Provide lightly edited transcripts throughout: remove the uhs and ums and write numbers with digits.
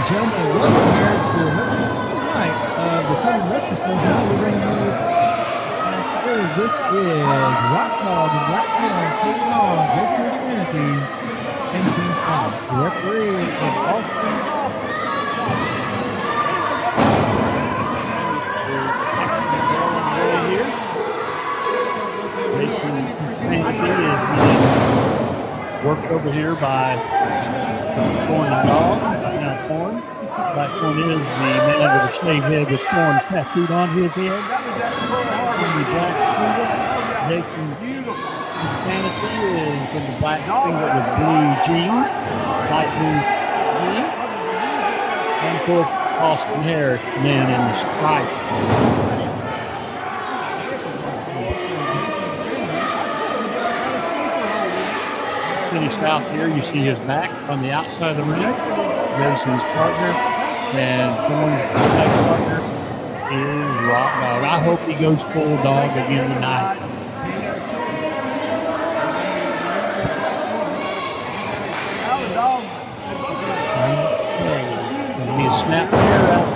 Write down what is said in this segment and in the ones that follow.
and gentlemen, welcome here to another night of the Southern West Before. Now we're going to move past through. This is Rock Dog and Black Thorn taking on Jason Divinity and King South. The referee is Austin. Jason Sanity is being worked over here by Thorn and Dog. Now Thorn. Black Thorn is the man with the shaved head with Thorn tattooed on his head. Jason Sanity is in the black singlet with blue jeans, light blue jeans. And of course, Austin Harris, man in the stripe. Finished out here, you see his back on the outside of the ring. There's his partner, and Thorn's tag partner is Rock Dog. I hope he goes full dog again tonight. There'll be a snap here out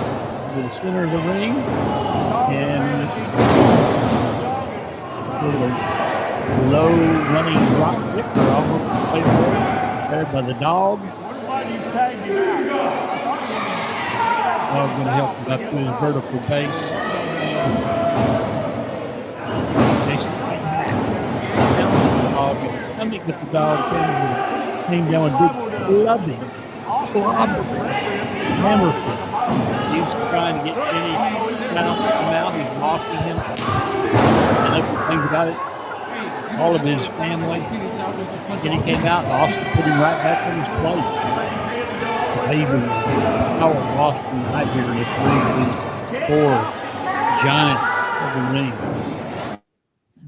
to the center of the ring, and low running rock kicker almost played there by the dog. Dog's going to help him up to his vertical base. Jason coming with the dog came down with big clubbing. Hammer. He's trying to get Kenny South to come out. He's mocking him. And look at things about it. All of his family. Kenny came out and Austin put him right back in his place. Amazing power of Austin right here in this ring. These four giants of the ring.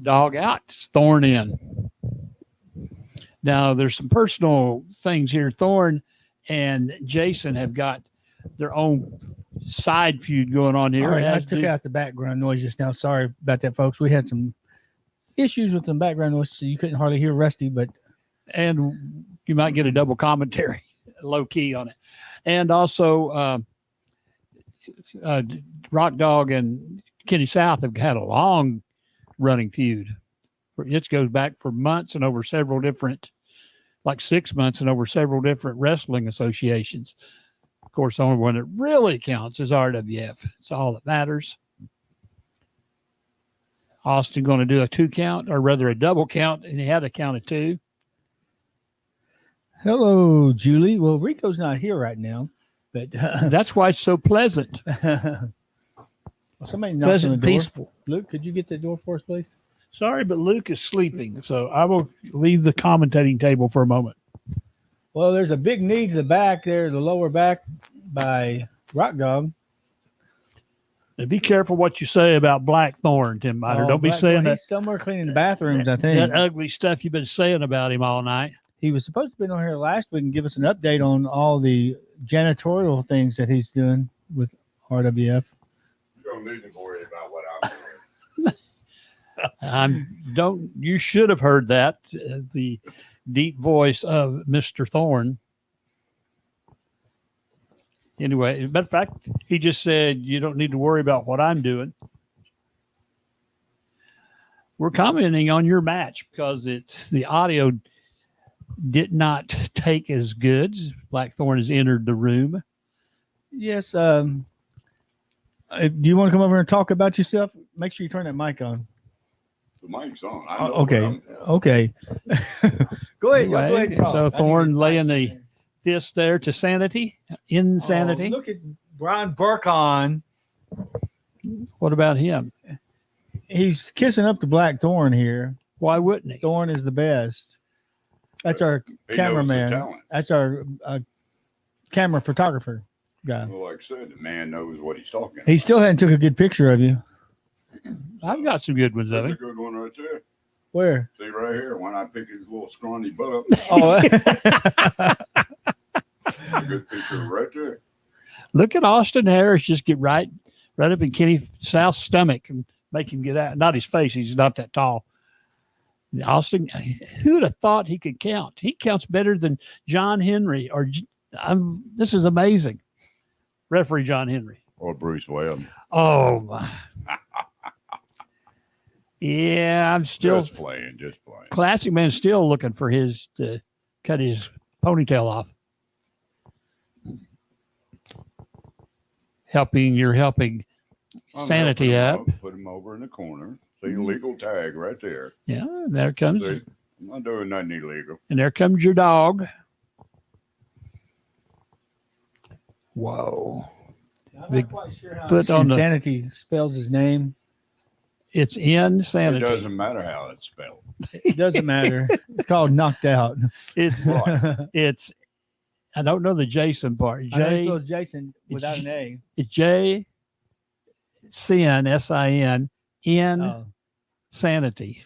Dog out, Thorn in. Now there's some personal things here. Thorn and Jason have got their own side feud going on here. All right, I took out the background noise just now. Sorry about that, folks. We had some issues with some background noise, so you couldn't hardly hear Rusty, and you might get a double commentary, low key on it. And also, Rock Dog and Kenny South have had a long running feud. It goes back for months and over several different, like 6 months and over several different wrestling associations. Of course, the only one that really counts is RWF. It's all that matters. Austin going to do a 2 count, or rather a double count, and he had a count of 2. Hello, Julie. Well, Rico's not here right now, but that's why it's so pleasant. Somebody knocked pleasant, on the door. Peaceful. Luke, could you get the door for us, please? Sorry, but Luke is sleeping, so I will leave the commentating table for a moment. Well, there's a big knee to the back there, the lower back by Rock Dog. Now be careful what you say about Black Thorn, Tim Miter. Don't be saying that. He's somewhere cleaning the bathrooms, I think. That ugly stuff you've been saying about him all night. He was supposed to be on here last week and give us an update on all the janitorial things that he's doing with RWF. You don't need to worry about what I'm doing. You should have heard that, the deep voice of Mr. Thorn. Anyway, as a matter of fact, he just said, you don't need to worry about what I'm doing. We're commenting on your match because the audio did not take as good. Blackthorn has entered the room. Yes. Do you want to come over and talk about yourself? Make sure you turn that mic on. The mic's on. Okay. Go ahead. Go ahead. So Thorn laying the fist there to Sanity, Insanity. Look at Brian Burkon. What about him? He's kissing up to Blackthorn here. Why wouldn't he? Thorn is the best. That's our cameraman. That's our camera photographer guy. Well, like I said, the man knows what he's talking about. He still hadn't took a good picture of you. I've got some good ones of That's a him. good one right there. Where? See right here, when I pick his little scrawny butt up. Oh, A good picture right there. Look at Austin Harris just get right up in Kenny South's stomach and make him get out. Not his face. He's not that tall. Austin, who would have thought he could count? He counts better than John Henry. This is amazing. Referee John Henry. Or Bruce Webb. Oh my. Yeah, I'm still Just playing. Classic Man's still looking for his to cut his ponytail off. You're helping I'm Sanity helping him up. Put him over in the corner. See, legal tag right there. Yeah, and there comes See, I'm not doing nothing illegal. and there comes your dog. Whoa. I'm Big not quite sure how foot on the- Insanity spells his name. It's It insanity. doesn't matter how it's spelled. It doesn't matter. It's called knocked out. It's Right. it's I don't know the Jason part. I know it J spells Jason without an A. it's J Sin SIN N Oh, sanity.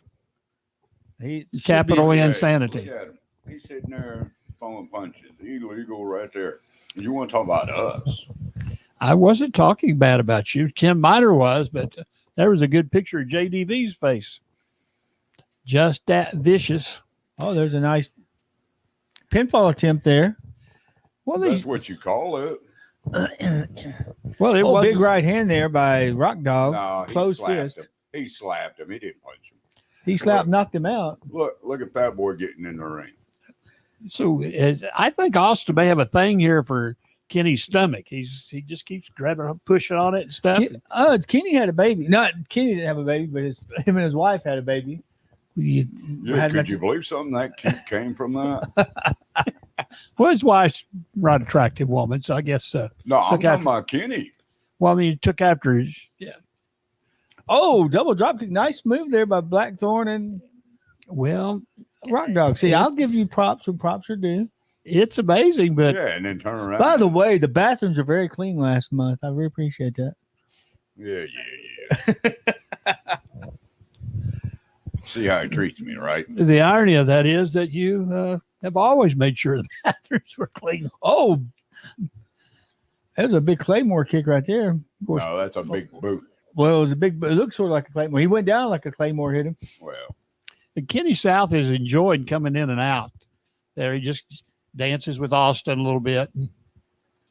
he should Capital be- N Hey, sanity. look at him. He's sitting there throwing punches. Illegal right there. You want to talk about us? I wasn't talking bad about you. Kim Miner was, but there was a good picture of JDV's face. Just that vicious. Oh, there's a nice pinfall attempt there. Well, That's what you call it. well, it Oh, was big right hand there by Rock Dog. No, he closed slapped fist. him. He slapped him. He didn't punch him. He slapped, knocked him out. Look at Fat Boy getting in the ring. So I think Austin may have a thing here for Kenny's stomach. He just keeps grabbing, pushing on it and stuff. Kenny had a baby. Not Kenny didn't have a baby, but him and his wife had a baby. Yeah, Had could much- you believe something that came from that? Well, his wife's a right attractive woman, so I guess so. No, I'm Look talking after- about Kenny. Well, I mean, he took after his. Yeah. Oh, double drop kick. Nice move there by Blackthorn and Well, Rock Dog. See, I'll give you props when props are due. it's amazing, but Yeah, and then turn around. By the way, the bathrooms are very clean last month. I really appreciate that. Yeah. See how he treats me, right? the irony of that is that you have always made sure the bathrooms were clean. Oh, there's a big Claymore kick right there. Of course. No, that's a big boot. Well, it was a big. It looked sort of like a Claymore. He went down like a Claymore hit him. Well, And Kenny South has enjoyed coming in and out. There, he just dances with Austin a little bit.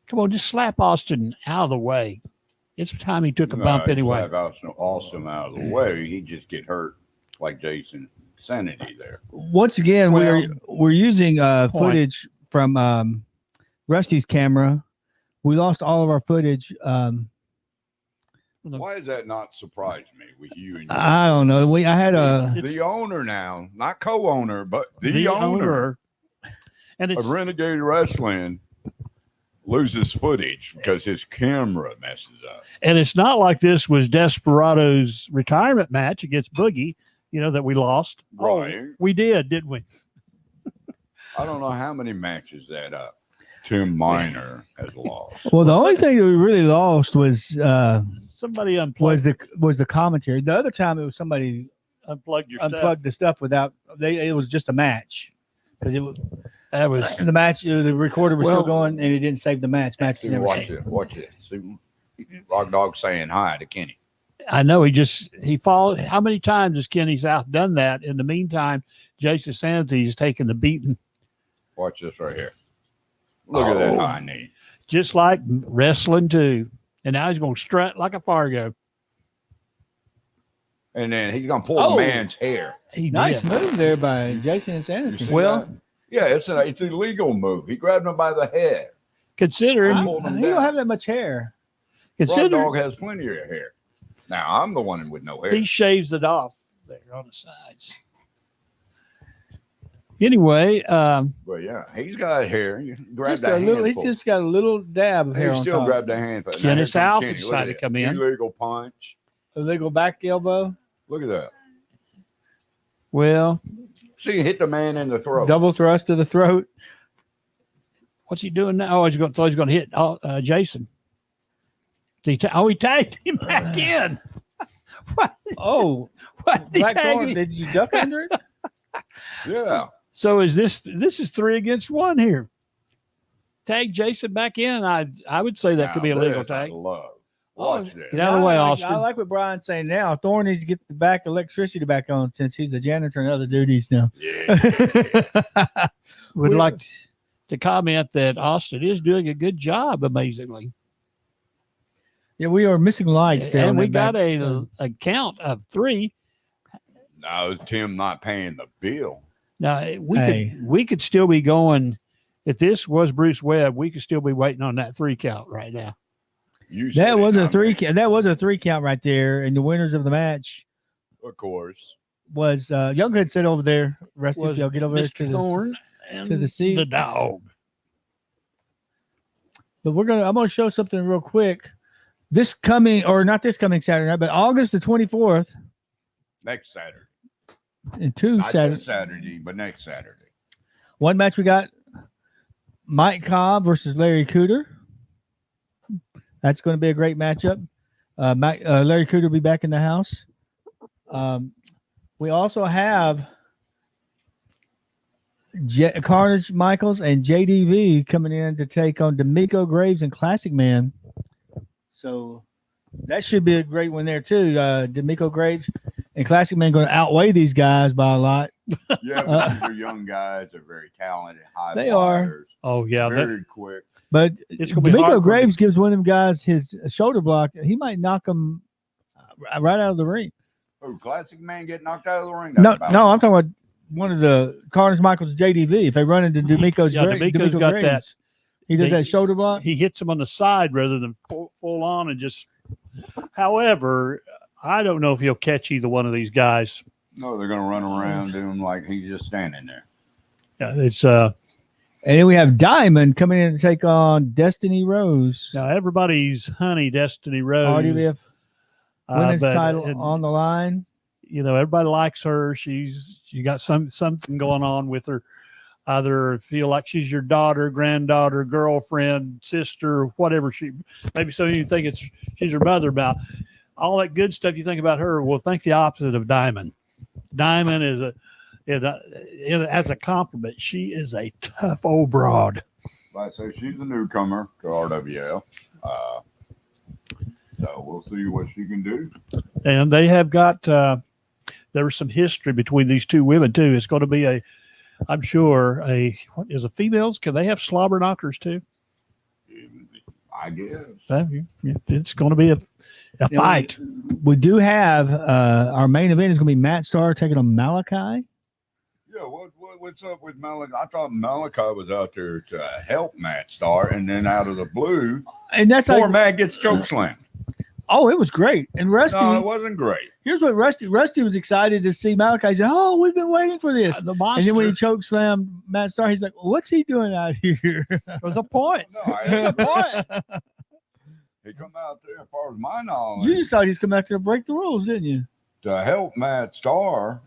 Come on, just slap Austin out of the way. It's time he took a bump he anyway. slapped Austin out of the way. He just get hurt like Jason Sanity there. Once again, we're using footage from Rusty's camera. We lost all of our footage. Why does that not surprise me with you and I don't know. I had a the owner now, not co-owner, but the owner And of it's Renegade Wrestling loses footage because his camera messes up. and it's not like this was Desperado's retirement match against Boogie, that we lost. Right. Oh, we did, didn't we? I don't know how many matches that Tim Miner has lost. well. The only thing that we really lost was Somebody unplugged the commentary. The other time it was somebody unplugged your stuff. unplugged the stuff without. It was just a match because it was That was the match. The recorder was still Well- going and it didn't save the match. Match was See, never watch saved. it. Watch it. See, Rock Dog saying hi to Kenny. I know he followed. How many times has Kenny South done that? In the meantime, Jason Sanity is taking the beating, Watch this right here. Look at that Oh. high knee. just like wrestling too. And now he's going to strut like a Fargo. And then he's gonna pull Oh. the man's hair. He Nice did. move there by Jason You Insanity. see Well- that? Yeah, it's an illegal move. He grabbed him by the head. Considering, pulled him He don't down. have that much hair. Rock consider Dog has plenty of hair. Now I'm the one with no hair. he shaves it off there on the sides. Anyway, But yeah, he's got hair. You grab Just that a little. He's handful. just got a little dab of hair He on still top. grabbed the hand. Now, Kenny here comes South Kenny. decided Look to at come that. in. Illegal punch. Illegal back elbow. Look at that. well, See, hit the man in the throat. Double thrust to the throat. what's he doing now? Oh, he's going to hit Jason. He tagged him back in. Oh, What? He tagged Blackthorn, him? did you duck under it? Yeah. So is this is 3 against 1 here? Tag Jason back in. I would say that could be a Now legal this I tag. love. Oh, Watch this. Get out of the way, I Austin. like what Brian's saying now. Thorne needs to get the back electricity back on since he's the janitor and other duties now. Yeah. Would We're- like to comment that Austin is doing a good job, amazingly. Yeah, we are missing lights there. And on we that got back. a count of 3. No, Tim not paying the bill. Now Hey. we could still be going. If this was Bruce Webb, we could still be waiting on that 3 count right now. You said That was it, a not three. me. That was a 3 count right there, and the winners of the match Of course. was Younghood sit over there. Rusty, if Was y'all get over there Mr. to the. Thorne to the seat. the dog. But I'm gonna show something real quick. This coming, or not this coming Saturday night, but August the 24th, Next Saturday. and 2 Not Saturday. this Saturday, but next Saturday. One match we got Mike Cobb versus Larry Cooter. That's going to be a great matchup. Larry Cooter will be back in the house. We also have Carnage Michaels and JDV coming in to take on D'Amico Graves and Classic Man. So that should be a great one there too. D'Amico Graves and Classic Man going to outweigh these guys by a lot. Yeah, but these are young guys. They're very talented, high They are. flyers, Oh yeah, very quick. But It's gonna be D'Amico hard for Graves gives one of them guys his shoulder block. He might knock him right out of the ring. Oh, Classic Man get knocked out of the ring? No, I'm talking about one of the Carnage Michaels JDV. If they run into D'Amico's, D'Amico's got Graves, that. he does They- that shoulder block. he hits him on the side rather than full on and just. However, I don't know if he'll catch either one of these guys. No, they're going to run around doing like he's just standing there. Yeah, it's And then we have Diamond coming in to take on Destiny Rose. now everybody's honey Destiny Rose. RWF women's but- title and, on the line. You know, everybody likes her. She got something going on with her. Either feel like she's your daughter, granddaughter, girlfriend, sister, whatever maybe some of you think she's your mother. About all that good stuff you think about her. Well, think the opposite of Diamond. Diamond is as a compliment, she is a tough old broad. Like I say, she's a newcomer to RWL. So we'll see what she can do. And they have got there was some history between these two women too. It's going to be I'm sure what is a females? Can they have slobber knockers too? I guess. So, yeah, it's going to be a fight. We do have our main event is going to be Matt Starr taking on Malachi. Yeah, what's up with Malachi? I thought Malachi was out there to help Matt Starr, and then out of the blue, And that's poor like, Matt gets chokeslammed. oh, it was great. And Rusty, No, it wasn't great. here's what Rusty was excited to see Malachi. He said, "Oh, we've been waiting for this." The And monster then when he choke slammed Matt Starr, he's like, "What's he doing out here?" was a point. No, It's a point. he come out there, as far as my knowledge, You just thought he was coming out there to break the rules, didn't you? to help Matt Starr,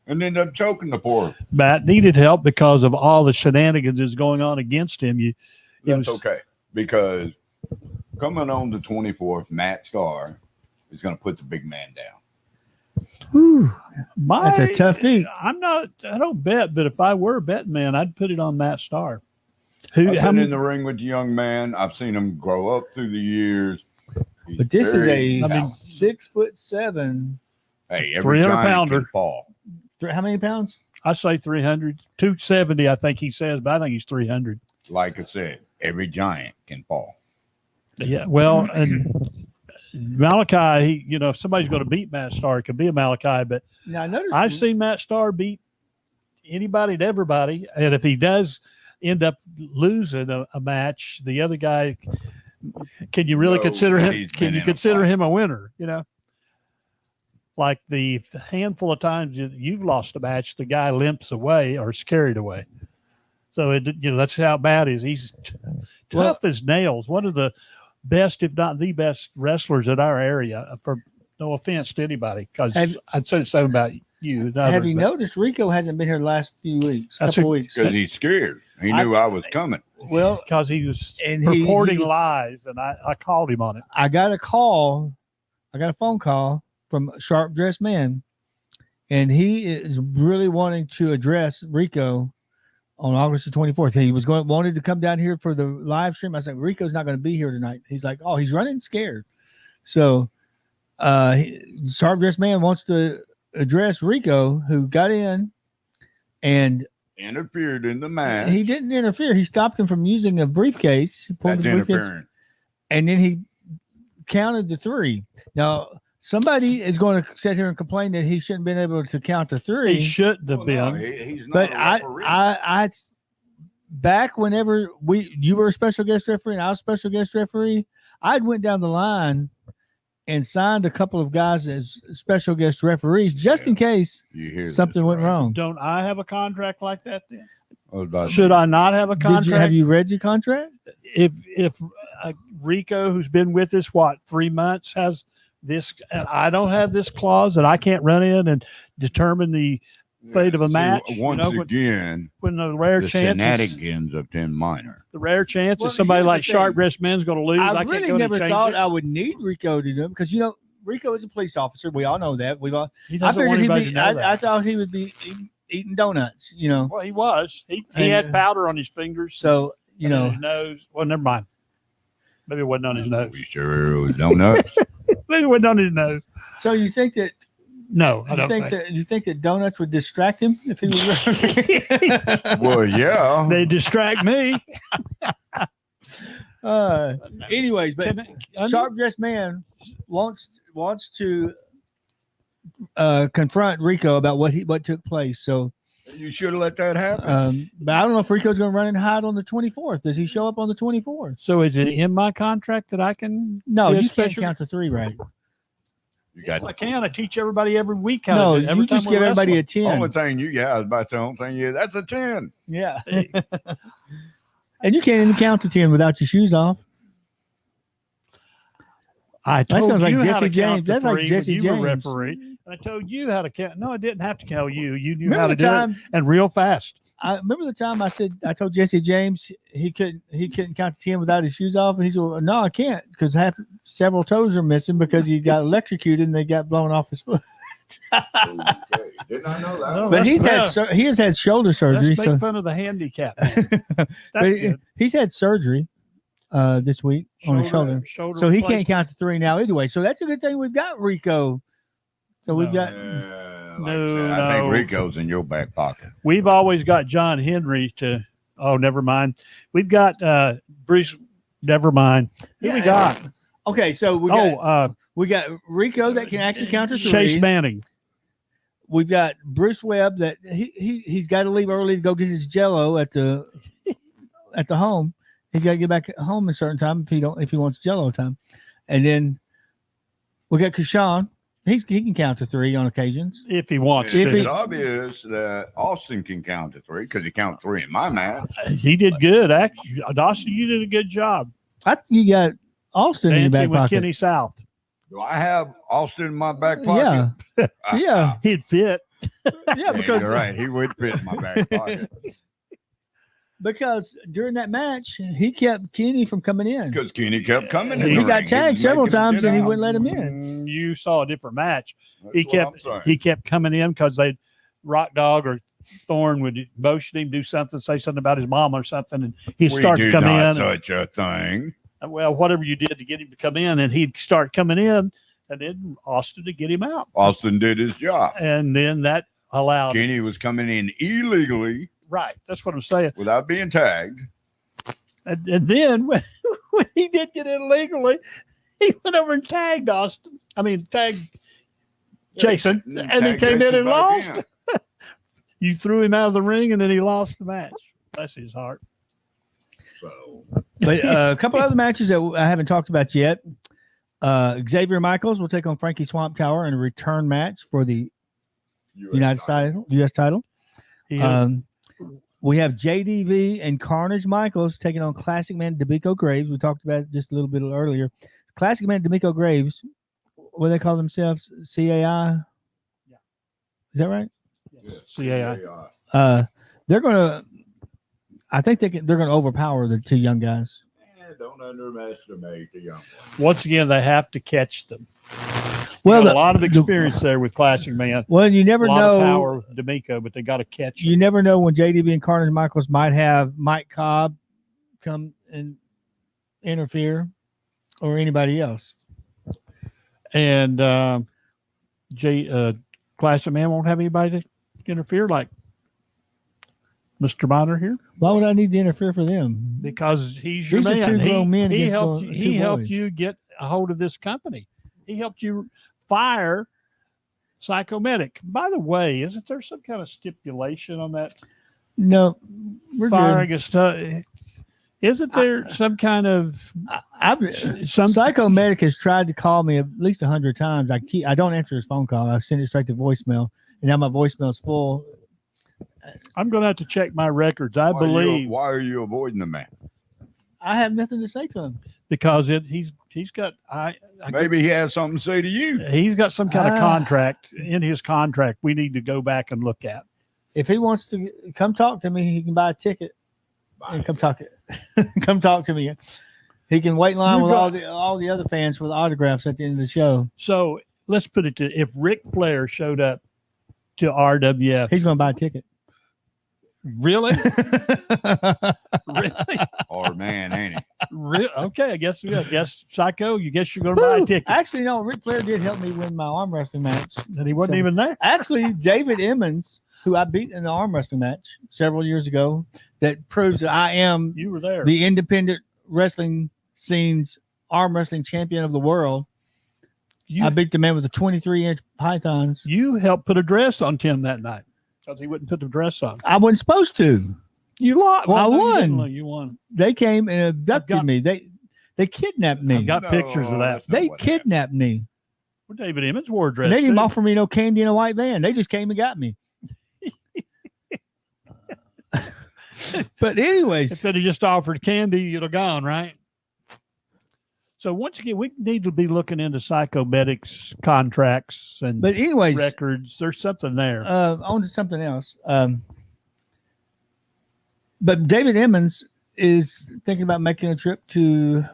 and ended up choking the poor. Matt needed help because of all the shenanigans that's going on against him. That's okay, because coming on the 24th, Matt Starr is going to put the big man down. Whew. That's a tough feat. I don't bet, but if I were a betting man, I'd put it on Matt Starr. I've been in the ring with the young man. I've seen him grow up through the years. He's But this is very a talented. 6'7". Hey, every 300 giant pounder. can fall. How many pounds? I say 300, 270, I think he says, but I think he's 300. Like I said, every giant can fall. Yeah, well, and Malachi, if somebody's going to beat Matt Starr, it could be a Malachi, but Now I noticed I've seen Matt Starr beat anybody and everybody, and if he does end up losing a match, the other guy, can you really No, consider him? he's Can been you in a consider fight. him a winner? Like the handful of times you've lost a match, the guy limps away or is carried away. So that's how bad he is. He's tough as nails. One of the best, if not the best, wrestlers in our area. For no offense to anybody, because I'd say the same about you. Have you noticed Rico hasn't been here the last few weeks? That's Couple weeks. Because he's scared. He knew I was coming. Well, Because he was And reporting he was- lies, and I called him on it. I got a phone call from Sharp Dressed Man, and he is really wanting to address Rico on August the 24th. He was wanted to come down here for the live stream. I said, Rico's not going to be here tonight. He's like, oh, he's running scared. So Sharp Dressed Man wants to address Rico, who got in and Interfered in the match. he didn't interfere. He stopped him from using a briefcase. Pulled That's the briefcase, interfering. and then he counted the 3. Now, somebody is going to sit here and complain that he shouldn't have been able to count the 3. He shouldn't have Well, been. no, he's not But a I, referee. I, back whenever you were a special guest referee and I was a special guest referee, I went down the line and signed a couple of guys as special guest referees just in case You hear something this, went right? wrong. Don't I have a contract like that then? I was about to Should say, I not have a contract? Have you read your contract? If Rico, who's been with us, 3 months, has this, and I don't have this clause that I can't run in and determine the fate of a see, match, Once when again, the rare the chance, shenanigans of Tim Minor. that Well, somebody here's like the thing. Sharp Dressed Men's going to lose, I can't really go never and change thought it. I would need Rico to do it because Rico is a police officer. We all know that. He I doesn't want figured anybody he'd to be. know that. I thought he would be eating donuts. Well, he was. He And, had powder on his fingers. So and his nose. Well, never mind. Maybe it wasn't on his nose. We sure don't know. Maybe it wasn't on his nose. So you think that? No, I You don't think that? You think that donuts would distract him if he was? Well, yeah. They distract me. Anyways, but Sharp Dressed Man wants to confront Rico about what took place. So, You should have let that happen. but I don't know if Rico's going to run and hide on the 24th. Does he show up on the 24th? So is it in my contract that I can? No, be a you can't special- count to 3, right? You got I can. I teach everybody every week how No, to do it. Every you just time we give everybody wrestle. a 10. only thing you got. I was about to say, the only thing you that's a 10. Yeah. And you can't even count to 10 without your shoes off. I That told sounds like you how Jesse to count James. to That's like 3 Jesse when you were James. referee. And I told you how to count. No, I didn't have to tell you. You knew how Remember to the do time? it, and real fast. I remember the time I told Jesse James he couldn't count to 10 without his shoes off, and he said, well, "No, I can't because several toes are missing because he got electrocuted and they got blown off his foot." Okay. Didn't I know that? No, But that's he has had shoulder surgery, Let's so make fun of the handicap. Man. but That's good. he's had surgery this week on his shoulder, so he can't count to 3 now either way. So that's a good thing we've got Rico. So we've No. got Like I said, I think No. Rico's in your back pocket. We've always got John Henry to. Oh, never mind. We've got Bruce. Never mind. Who we Yeah. got? okay. So we got Rico that can actually count to 3. Chase Manning. We've got Bruce Webb that he's got to leave early to go get his Jello at the home. He's got to get back home at a certain time if he wants Jello time. And then we got Kashawn. He can count to 3 on occasions. If he wants If to. It's obvious that Austin can count to 3 because he counted 3 in my match. He did good. Actually, Dawson, you did a good job. I think you got Austin in your Dancing back with pocket. Kenny South. Do I have Austin in my back pocket? Yeah, yeah, He'd fit. yeah. Because you're right. He would fit in my back pocket because during that match he kept Kenny from coming in. because Kenny kept coming. in He the got ring. tagged was several making him times get and he out. wouldn't let him in. You saw a different match. That's what I'm saying. He kept coming in because they Rock Dog or Thorne would motion him, do something, say something about his mom or something, and he'd We start to do come not in. such a thing. Well, whatever you did to get him to come in, and he'd start coming in, and then Austin to get him out, Austin did his job. and then that allowed. Kenny was coming in illegally Right, that's what I'm saying. without being tagged. And then when he did get in legally, he went over and tagged Austin. I mean, tagged Jason, and he Tagged came in Jason and back lost. in. You threw him out of the ring, and then he lost the match. Bless his heart. So But a couple other matches that I haven't talked about yet. Xavier Michaels will take on Frankie Swamp Tower in a return match for the U.S. title. He We have JDV and Carnage Michaels taking on Classic Man D'Amico Graves. We talked about it just a little bit earlier. Classic Man D'Amico Graves, what do they call themselves? CAI? Yeah. Is that right? CAI. They're going to, I think they're going to overpower the 2 young guys. Don't underestimate the young ones. Once again, they have to catch them. Well, Got a lot of experience there with Classic Man. Well, you never A lot of know. power with D'Amico, but they got to catch him. You never know when JDB and Carnage Michaels might have Mike Cobb come and interfere or anybody else. And Classic Man won't have anybody to interfere like Mr. Bonner here Why would I need to interfere for them? because he's your These are man. 2 grown men He against helped. two He helped boys. you get a hold of this company. He helped you fire Psychomedic. By the way, isn't there some kind of stipulation on that No, we're firing good. a stuff? Isn't there some kind of some Psychomedic has tried to call me at least 100 times. I don't answer his phone call. I've sent it straight to voicemail, and now my voicemail is full. I'm going to have to check my records. I believe Why are you avoiding the man? I have nothing to say to him. because he's got Maybe he has something to say to you. he's got some kind of Ah. contract in his contract we need to go back and look at. If he wants to come talk to me, he can buy a ticket and come talk come talk to me. He can wait in line You're with all the other fans for the autographs at the end of the show. So let's put it to if Ric Flair showed up to RWF, He's going to buy a ticket. really, really, Hard man, ain't he? okay. I guess Psycho. You guess you're going to buy a ticket, Actually, no. Ric Flair did help me win my arm wrestling match. and he wasn't So- even there. Actually, David Emmons, who I beat in the arm wrestling match several years ago, that proves that I am You were there. the independent wrestling scene's arm wrestling champion of the world. You, I beat the man with the 23-inch pythons. you helped put a dress on Tim that night because he wouldn't put the dress on. I wasn't supposed to. You lost. I no, you won. didn't lose. You won. They came and abducted got- me. They kidnapped me. I've got pictures of that. that's not They what happened. kidnapped me. Well, David Emmons wore a dress. And they didn't too. offer me no candy in a white van. They just came and got me. But anyways, Instead of just offered candy, you'd have gone, right? So once again, we need to be looking into Psychomedics contracts and but anyways, records. There's something there. on to something else. But David Emmons is thinking about making a trip to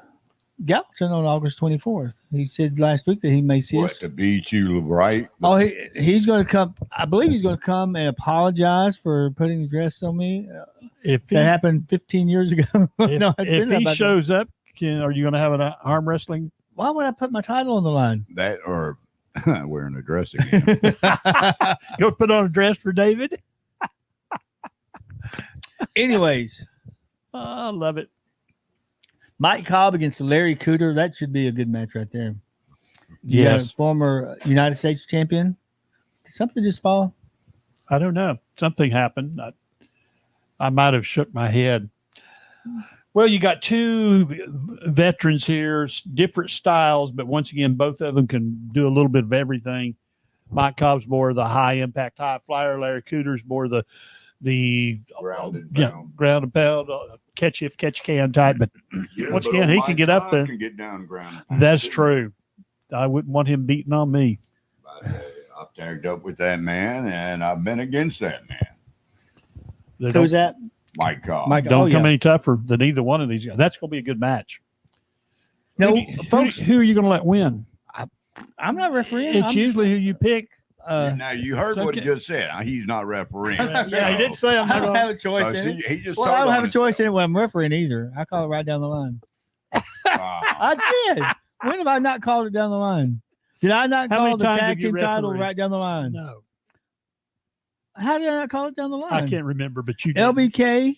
Gallatin on August 24th. He said last week that he may see What, us. to beat you right? Oh, he's going to come. I believe he's going to come and apologize for putting the dress on me. if he, That happened 15 years ago. if, No, it's if been he about that. shows up, are you going to have an arm wrestling? Why would I put my title on the line? That or wearing a dress again. You'll put on a dress for David? Anyways, Oh, I love it. Mike Cobb against Larry Cooter. That should be a good match right there. You got a Yes. former United States champion. Did something just fall? I don't know. Something happened. I might have shook my head. Well, you got two veterans here, different styles, but once again, both of them can do a little bit of everything. Mike Cobb's more the high impact, high flyer. Larry Cooter's more the Ground and yeah, pound. ground and pound, catch if catch can type. But Yeah, once but again, he Mike can get up Cobb there. Can get down ground. and pound, That's too. true. I wouldn't want him beating on me. But, I've tagged up with that man, and I've been against that man, They Who's don't, that? Mike Cobb. Mike- don't Oh, come yeah. any tougher than either one of these guys. That's going to be a good match. No, folks, who are you going to let win? I'm not refereeing. It's usually who you pick. Now you heard so what he okay. just said. He's not refereeing. Yeah, he did say I'm I not don't going. have a choice So, in see, it. he just Well, told I don't on have a choice in himself. it when I'm refereeing either. I call it right down the line. Wow. I did. When have I not called it down the line? Did I not How many call the times tag did you team title referee? right down the line? No, How did I not call it down the line? I can't remember, but you did. LBK.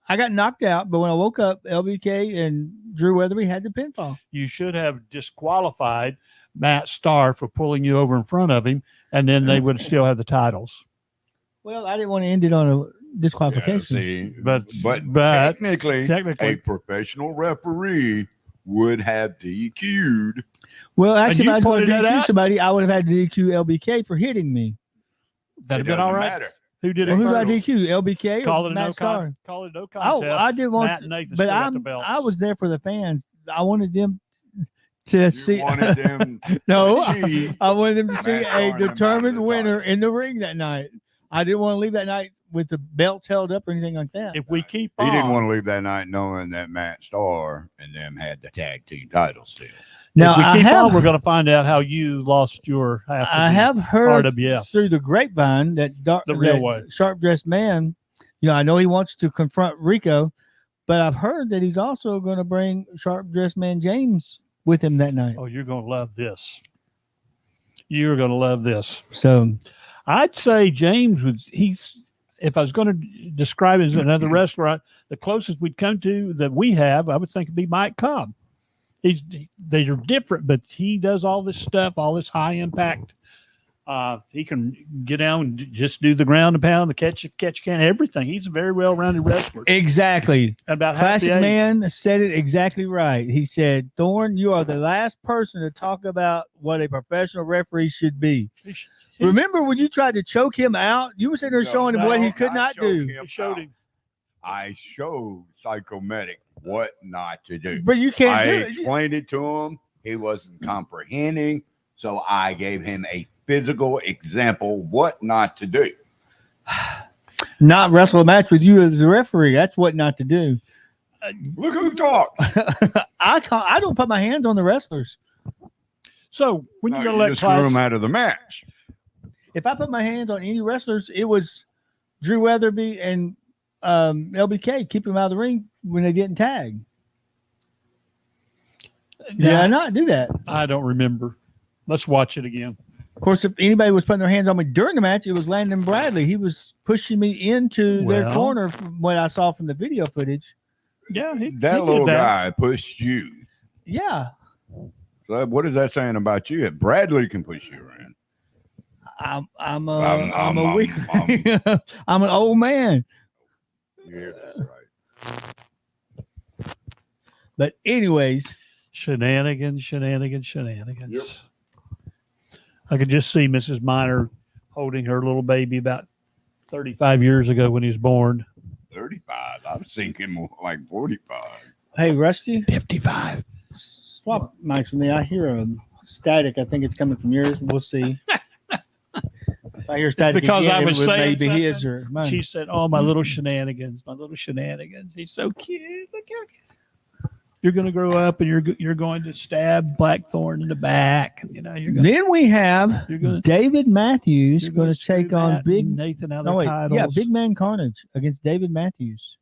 I got knocked out, but when I woke up, LBK and Drew Weatherby had the pinfall. You should have disqualified Matt Starr for pulling you over in front of him, and then they would still have the titles. Well, I didn't want to end it on a Yeah, disqualification. see, But technically, technically, a professional referee would have DQ'd. Well, actually, if you I was going pointed to that DQ out. somebody, I would have had to DQ LBK for hitting me. that'd It have been all doesn't right. matter. Who did Well, it who did I first? DQ? LBK Call or it a Matt no Starr? Call it a no Oh, contest. I didn't want Matt to, and Nathan but still got the belts. I was there for the fans. I wanted them to You see. wanted them No, to cheat. I wanted them to Matt see Starr a and the determined Matt winner Starr. in the ring that night. I didn't want to leave that night with the belts held up or anything like that. If we keep He on, didn't want to leave that night knowing that Matt Starr and them had the tag team titles still. Now if we I keep have, on, we're going to find out how you lost your half. Of I the- have heard RWF. through the grapevine that The real way. sharp dressed man. You know, I know he wants to confront Rico, but I've heard that he's also going to bring sharp dressed man James with him that night. Oh, you're going to love this. You're going to love this. So I'd say James was. He's. If I was going to describe it as another wrestler, the closest we'd come to that we have, I would think it'd be Mike Cobb. They are different, but he does all this stuff, all this high impact. He can get down and just do the ground and pound, the catch can, everything. He's a very well-rounded wrestler. Exactly. About half Classic the age. Man said it exactly right. He said, "Thorne, you are the last person to talk about what a professional referee should be." Remember when you tried to choke him out? You were sitting there showing him what he could not do. He showed him. I showed Psychomatic what not to do. But you can't I do it. explained it to him. He wasn't comprehending. So I gave him a physical example what not to do. Not wrestle a match with you as a referee. That's what not to do. Look who talked. I don't put my hands on the wrestlers. So when No, you're going you to let just threw him Clyde, out of the match. If I put my hands on any wrestlers, it was Drew Weatherby and LBK. Keep them out of the ring when they didn't tag. Did I not do that? I don't remember. Let's watch it again. Of course, if anybody was putting their hands on me during the match, it was Landon Bradley. He was pushing me into their Well. corner from what I saw from the video footage. Yeah, he That did little that. guy pushed you. Yeah. So what is that saying about you? If Bradley can push you around. I'm a weak. I'm- I'm an old man. Yeah, that's right. But anyways, Shenanigans. Yep. I could just see Mrs. Minor holding her little baby about 35 years ago when he was born. 35. I was thinking more like 45. hey Rusty, 55. swap mics with me. I hear a static. I think it's coming from yours. We'll see. If I hear static because again, I was it would saying maybe his something. or mine. She said, "Oh, my little shenanigans, my little shenanigans. He's so cute. Look how cute. You're going to grow up and you're going to stab Blackthorn in the back. You know, you're going Then we have you're gonna- David Matthews you're going to screw take on Matt Big. and Nathan out of No their wait, titles. yeah, Big Man Carnage against David Matthews.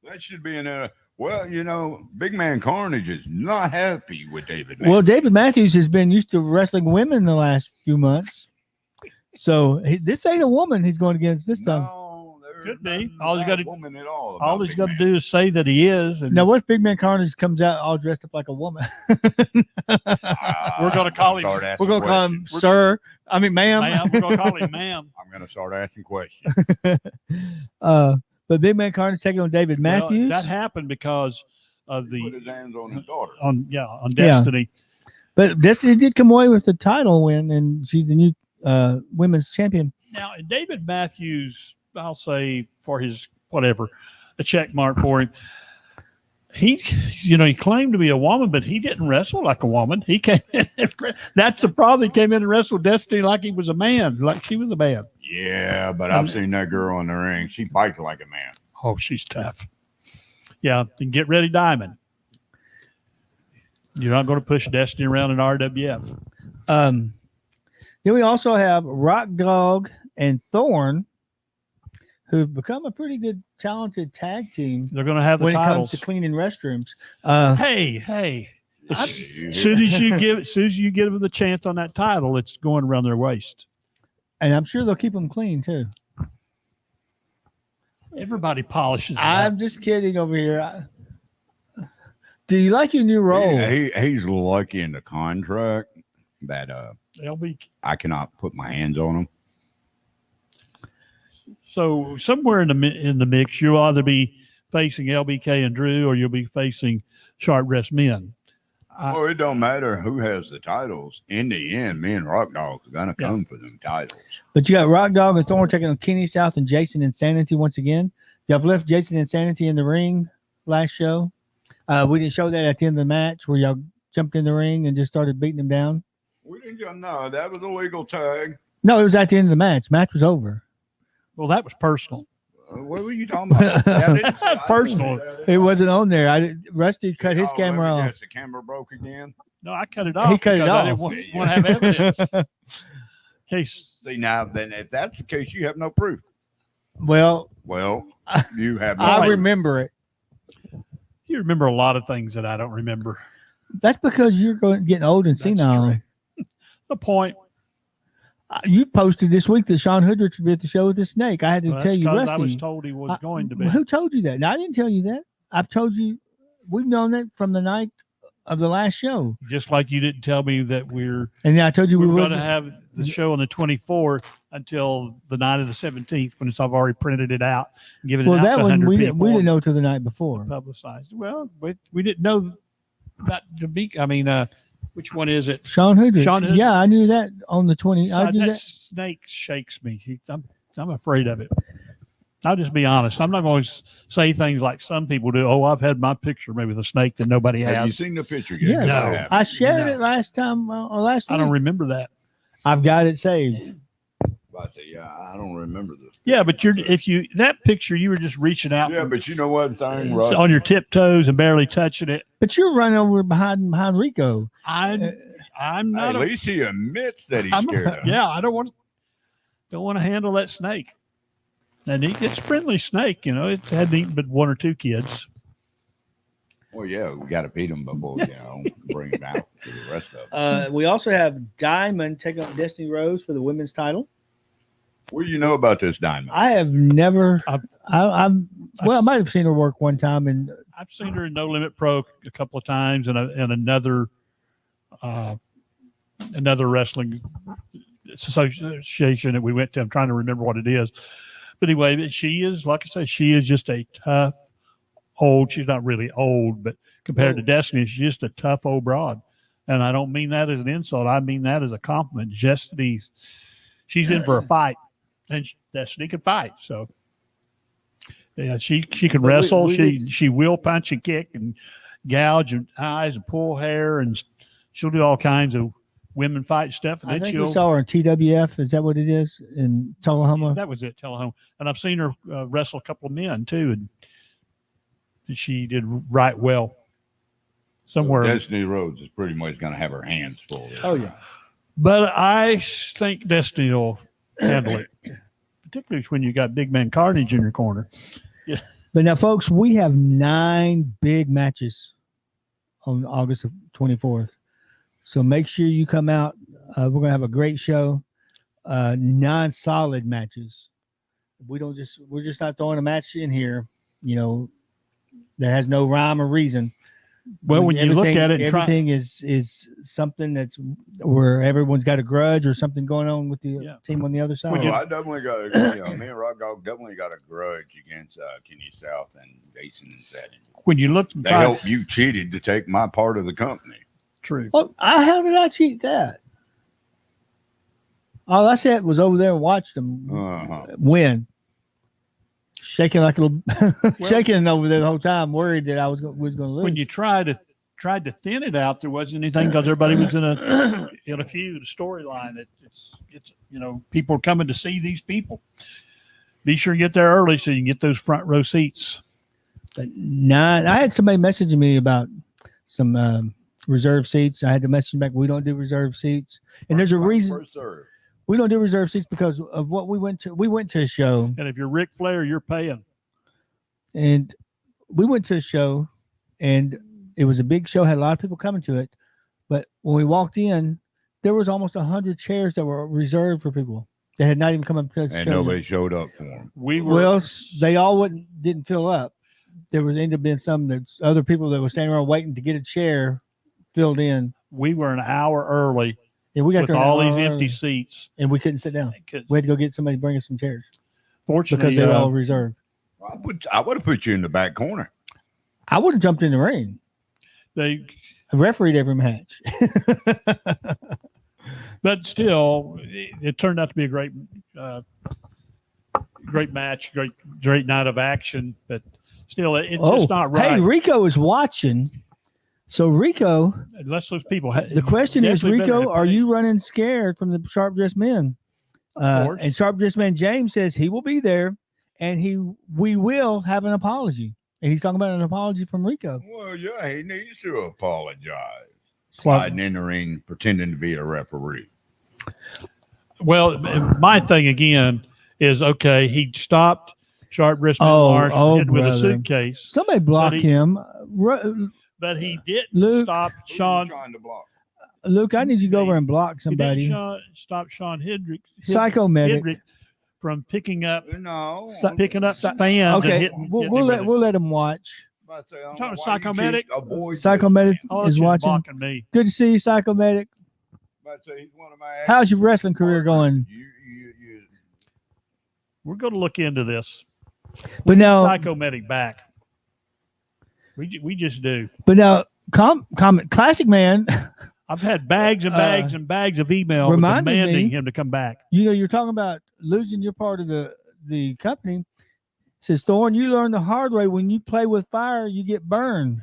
That should be in a. Well, you know, Big Man Carnage is not happy with David. Well, David Matthews has been used to wrestling women the last few months, so this ain't a woman he's going against this time. No, there's Could be. nothing All he's about gotta- woman at all. All about he's Big got to Man. do is say that he is. And Now, what if Big Man Carnage comes out all dressed up like a woman? We're gonna call him- Start asking We're gonna call him questions. Sir. I mean, ma'am. ma'am, we're going to call him ma'am. I'm gonna start asking questions. But Big Man Carnage taking on David Well, Matthews. that happened because of He put the his hands on his daughter. on Yeah. Destiny. But Destiny did come away with the title win, and she's the new women's champion. Now, David Matthews, I'll say for his whatever, a check mark for him. He claimed to be a woman, but he didn't wrestle like a woman. He came in. That's the problem. He came in and wrestled Destiny like he was a man, like she was a man. Yeah, but I've seen that girl in the ring. She fights like a man. Oh, she's tough. Yeah, and get ready, Diamond. You're not going to push Destiny around in RWF. Then we also have Rock Dog and Thorne, who've become a pretty good, talented tag team They're going to have the when titles. it comes to cleaning restrooms. Hey! As soon as you give them the chance on that title, it's going around their waist. And I'm sure they'll keep them clean too. Everybody polishes. I'm just kidding over here. Do you like your new role? He's lucky in the contract that They'll be I cannot put my hands on him. so somewhere in the mix. You'll either be facing LBK and Drew, or you'll be facing Sharp Dressed Men. Well, it don't matter who has the titles. In the end, me and Rock Dog are gonna Yeah. come for them titles. But you got Rock Dog and Thorne taking on Kenny South and Jason Insanity once again. Y'all left Jason Insanity in the ring last show. We didn't show that at the end of the match where y'all jumped in the ring and just started beating him down. We didn't go. No, that was a legal tag. No, it was at the end of the match. Match was over. Well, that was personal. What were you talking about? That didn't- I didn't Personal. say that at It all. wasn't on there. Rusty cut his Oh, camera let me off. guess, the camera broke again. No, I cut it off. He cut it because I off. didn't want to have evidence. In case See now, then if that's the case, you have no proof. Well, Well, you have no. I proof. remember it. you remember a lot of things that I don't remember. That's because you're getting old and That's senile. true. The point. You posted this week that Sean Hoodrich would be at the show with the snake. I had to Well, tell that's you, 'cause Rusty. I was told he was going to be. Who told you that? No, I didn't tell you that. I've told you. We've known that from the night of the last show. Just like you didn't tell me that we're And then I told you we going was to have the show on the 24th until the night of the 17th, when I've already printed it out and given well, it out that to one 100 we people. didn't know till the night before. Publicized. Well, we didn't know that to be. I mean, which one is it? Sean Hoodrich. Sean Hoodrich. Yeah, I knew that on the 20. I So knew that that. snake shakes me. I'm afraid of it. I'll just be honest. I'm not going to say things like some people do. Oh, I've had my picture maybe with a snake that nobody Have you has. seen the picture Yes. yet? No. I shared No. it last time or last I week. don't remember that. I've got it saved. I say, yeah, I don't remember this. Yeah, but that picture, you were just reaching out Yeah, from- but you know what thing, Russ? on your tiptoes and barely touching it. But you're running over behind Rico. I'm not. At least he admits that he's I'm scared of it. yeah, I don't want to handle that snake. And it's a friendly snake, you know. It hadn't eaten but one or two kids. Well, yeah, we got to feed him before, bring him out to the rest of them. We also have Diamond taking up Destiny Rose for the women's title. What do you know about this Diamond? I have never. I've- I might have seen her work one time, and I've seen her in No Limit Pro a couple of times, and another wrestling association that we went to. I'm trying to remember what it is, but anyway, she is, like I say, she is just a tough old. She's not really old, but compared to Destiny, she's just a tough old broad. And I don't mean that as an insult. I mean that as a compliment. Destiny's, she's in for a fight, and Destiny can fight. So yeah, she can wrestle. She will punch and kick and gouge and eyes and pull hair, and she'll do all kinds of women fight stuff. And I then think she'll. we saw her in TWF. Is that what it is in Tullahoma? That was it, Tullahoma. And I've seen her wrestle a couple of men too, and she did right well. Somewhere, Destiny Rhodes is pretty much going to have her hands full. Oh yeah. but I think Destiny will handle it, particularly when you got Big Man Carnage in your corner. But now, folks, we have 9 big matches on August 24th. So make sure you come out. We're going to have a great show. 9 solid matches. We're just not throwing a match in here, that has no rhyme or reason. Well, when you look at it, and everything is something that's where everyone's got a grudge or something going on with the team on the other side. Well, I definitely got, me and Rock Dog definitely got a grudge against Kenny South and Jason and Satin. when you look, They helped you cheated to take my part of the company. true. Oh, how did I cheat that? All I said was over there and watched them win. Shaking like a little, shaking over there the whole time, worried that I was going to lose. When you tried to thin it out, there wasn't anything because everybody was in a feud, a storyline. It's people are coming to see these people. Be sure you get there early so you can get those front row seats. But 9, I had somebody messaging me about some reserve seats. I had to message back. We don't do reserve seats, and there's a reason. First serve. We don't do reserve seats because of what we went to. We went to a show, And if you're Ric Flair, you're paying. and we went to a show, and it was a big show. Had a lot of people coming to it, but when we walked in, there was almost 100 chairs that were reserved for people that had not even come up to the And show. nobody showed up for him. We were Well, they all didn't fill up. There was ended up being some that's other people that were standing around waiting to get a chair filled in. we were an hour early And we got with there an all hour these early, empty seats. and we couldn't sit down. Because We had to go get somebody to bring us some chairs fortunately, because they were all reserved. I would have put you in the back corner. I would have jumped in the ring. they I refereed every match. but still, it turned out to be a great match, great night of action. But still, it's just not right. Hey, Rico is watching. So Rico, Unless those people. the question is, definitely better Rico, to are pay. you running scared from the Sharp Dressed Men? course. And Sharp Dressed Man James says he will be there, and we will have an apology. And he's talking about an apology from Rico. Well, yeah, he needs to apologize. Well- Sliding in the ring, pretending to be a referee. Well, my thing again is okay. He stopped Sharp Wrist Marsh with a brother. suitcase, Somebody block he- him. but he didn't Luke- stop Who you Sean. trying to block? Luke, I need you to go over and block He didn't somebody. stop Sean Hendrick Psychomedic. from picking up No. Psy- fans. Okay, and hitting, we'll let him watch. about to say, I don't Talking know why you Psychomedic? keep avoiding Psychomedic Oh, is she's watching. blocking me. Good to see you, Psychomedic. About to say, he's one of my How's your wrestling career going? You, We're going to look into this. But now, Psychomedic back. We just do. but now, comment. Classic Man. I've had bags and bags and bags of email reminded demanding me- him to come back. You know, you're talking about losing your part of the company. Says Thorne, you learn the hard way. When you play with fire, you get burned,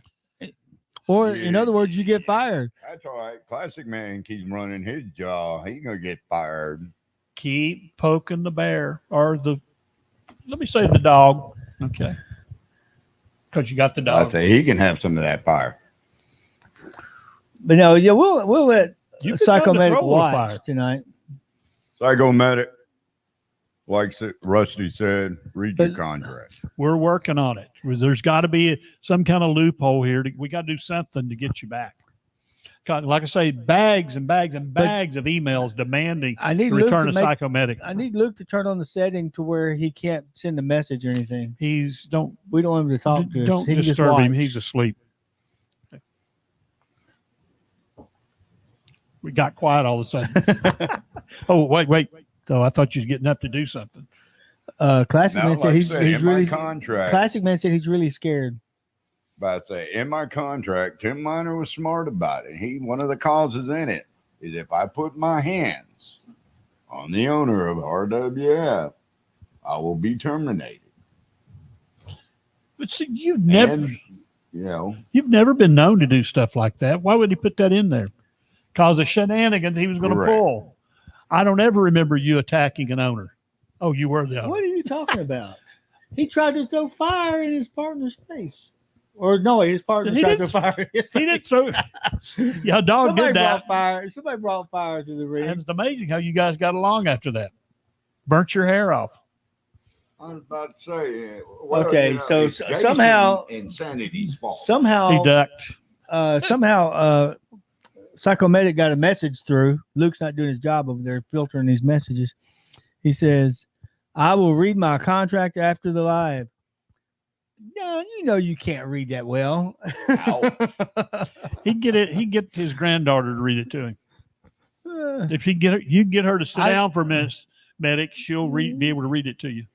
or in Yeah. other words, you get fired. That's all right. Classic Man keeps running his jaw. He's gonna get fired. Keep poking the bear or let me say the dog. Okay. Because you got the I'd dog. say he can have some of that fire. But no, yeah, we'll let You can run the Psychomedic throat with watch fire. tonight. Psychomedic, like Rusty said, read your But- contract. We're working on it. There's got to be some kind of loophole here. We got to do something to get you back. Like I say, bags and bags and bags of emails demanding I need the Luke return to of make. Psychomedic. I need Luke to turn on the setting to where he can't send a message or anything. Don't We don't want him to talk to us. don't He can just disturb him. watch. He's asleep. We got quiet all of a sudden. Oh, wait. So I thought you was getting up to do something. Classic Now, Man said like I he's said, in my really. contract. Classic Man said he's really scared. But I'd say in my contract, Tim Miner was smart about it. One of the clauses in it is if I put my hands on the owner of RWF, I will be terminated. But see, you've never And, you know, you've never been known to do stuff like that. Why would he put that in there? Cause of shenanigans he was going to Correct. pull. I don't ever remember you attacking an owner. Oh, you were the owner. What are you talking about? He tried to throw fire in his partner's face. Or no, his partner He tried to didn't- throw fire. In his He didn't face. throw. Yeah, dog Somebody did that. brought fire. Somebody brought fire to the And ring. it's amazing how you guys got along after that. Burnt your hair off. I was about to say, Okay, so it's Jason somehow- Insanity's fault. He Somehow, ducked. Psychomedic got a message through. Luke's not doing his job over there filtering these messages. He says, "I will read my contract after the live." No, you know you can't read that well. He'd get it. He'd get his granddaughter to read it to him. Uh, If you get her to sit I- down for a minute, medic, she'll be able to read it to you.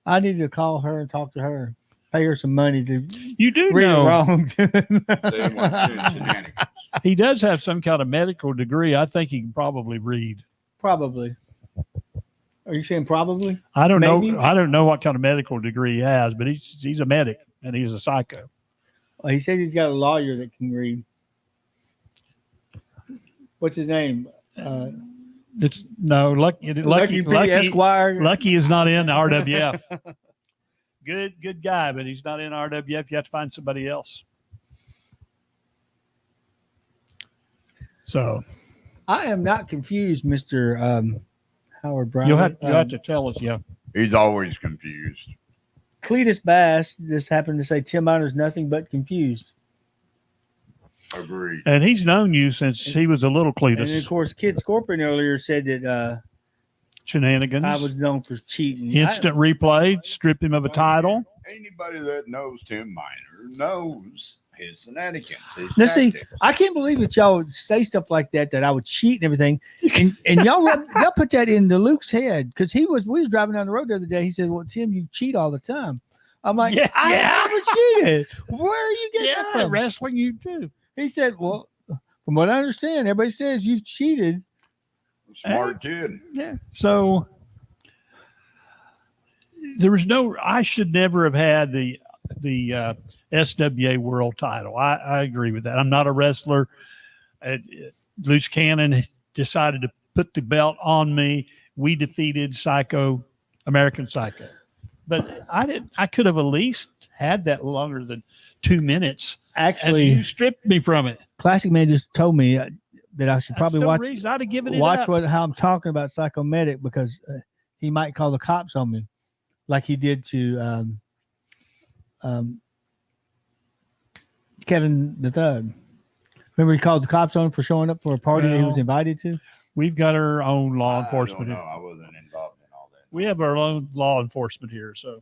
I need to call her and talk to her. Pay her some money to You do read know it wrong. They want to do shenanigans. he does have some kind of medical degree. I think he can probably read. Probably. Are you saying probably? I don't Maybe. know. I don't know what kind of medical degree he has, but he's a medic and he's a psycho. Well, he says he's got a lawyer that can read. What's his name? No, Lucky P. Esquire. Lucky is not in RWF. Good guy, but he's not in RWF. You have to find somebody else. So I am not confused, Mr. Howard Brown. you'll have to tell us. Yeah, He's always confused. Cletus Bass just happened to say Tim Miner's nothing but confused. Agreed. and he's known you since he was a little And of Cletus. course, Kid Scorpion earlier said that Shenanigans. I was known for cheating. Instant replay, strip him of a title. Anybody that knows Tim Miner knows his shenanigans. His Now, see, tactics. I can't believe that y'all would say stuff like that I would cheat and everything, and y'all put that into Luke's head because we was driving down the road the other day. He said, "Well, Tim, you cheat all the time." I'm like, Yeah. I never cheated. Where are you getting that from? wrestling you too. He said, "Well, from what I understand, everybody says you've cheated." Smart kid. Yeah. So there was I should never have had the SWA world title. I agree with that. I'm not a wrestler. Loose Cannon decided to put the belt on me. We defeated American Psycho. But I could have at least had that longer than 2 minutes. And Actually, you stripped me from it. Classic Man just told me that I should That's probably no watch reason. I'd have given it up. how I'm talking about Psychomedic because he might call the cops on me, like he did to Kevin the Thug. Remember he called the cops on him for showing up for a party that he was Well, invited to? We've got our own law enforcement No, here. I wasn't involved in all that. We have our own law enforcement here. So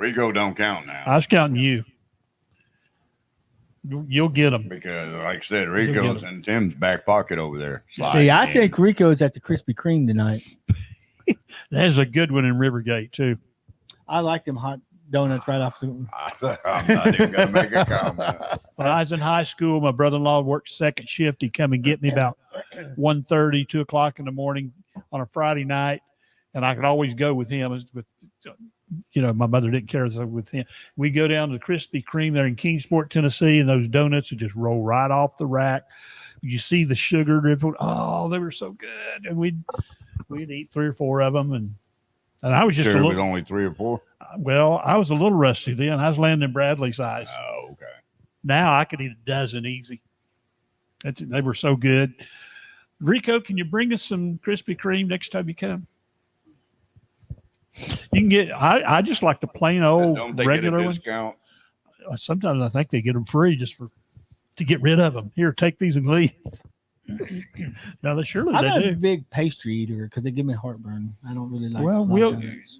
Rico don't count now I was counting you. You'll get them. because, like I said, get Rico's him. in Tim's back pocket over there. See, sliding I in. think Rico's at the Krispy Kreme tonight. There's a good one in Rivergate too. I like them hot donuts right off the. I'm not even gonna make a comment. When I was in high school, my brother-in-law worked second shift. He'd come and get me about 1:30, 2 o'clock in the morning on a Friday night, and I could always go with him. With, my mother didn't care so with him. We go down to the Krispy Kreme there in Kingsport, Tennessee, and those donuts would just roll right off the rack. You see the sugar dribble. Oh, they were so good, and we'd eat 3 or 4 of them, and I was just Sure, a it was little. only 3 or 4. Well, I was a little rusty then. I was Landon Bradley size. Oh, okay. Now I could eat a dozen easy. They were so good. Rico, can you bring us some Krispy Kreme next time you come? You can get. I just like the plain old Don't they regular get a one. discount? Sometimes I think they get them free just to get rid of them. Here, take these and leave. Now they surely I'm they not a do. big pastry eater because they give me heartburn. I don't really like. Well, like we'll- donuts.